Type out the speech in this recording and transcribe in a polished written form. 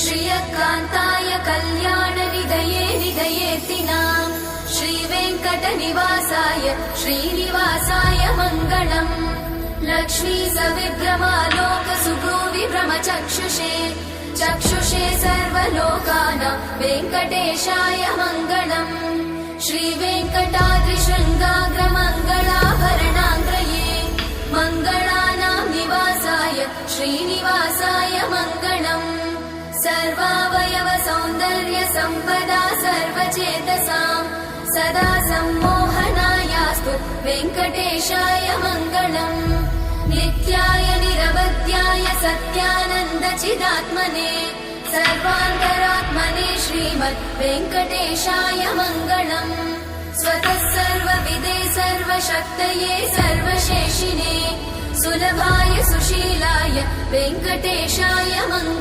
श्रियकान्ताय कल्याणनिधये निधयेतिनाम् श्रीवेङ्कटनिवासाय श्रीनिवासाय मङ्गलम्। लक्ष्मी सविभ्रमालोकसुभ्रूविभ्रमचक्षुषे चक्षुषे सर्वलोकानां वेङ्कटेशाय मङ्गलम्। श्रीवेङ्कटाद्रिशृङ्गाग्रमङ्गलाभरणाङ्ग्रये मङ्गलानां निवासाय श्रीनिवासाय मङ्गलम्। सर्वावयव सौन्दर्य सम्पदा सर्वचेतसां सदा सम्मोहनायास्तु वेङ्कटेशाय मङ्गलम्। नित्याय निरवध्याय सत्यानन्दचिदात्मने सर्वान्तरात्मने श्रीमद् वेङ्कटेशाय मङ्गलम्। स्वतः सर्वविदे सर्वशक्तये सर्वशेषिने सुलभाय सुशीलाय वेङ्कटेशाय मङ्गलम्।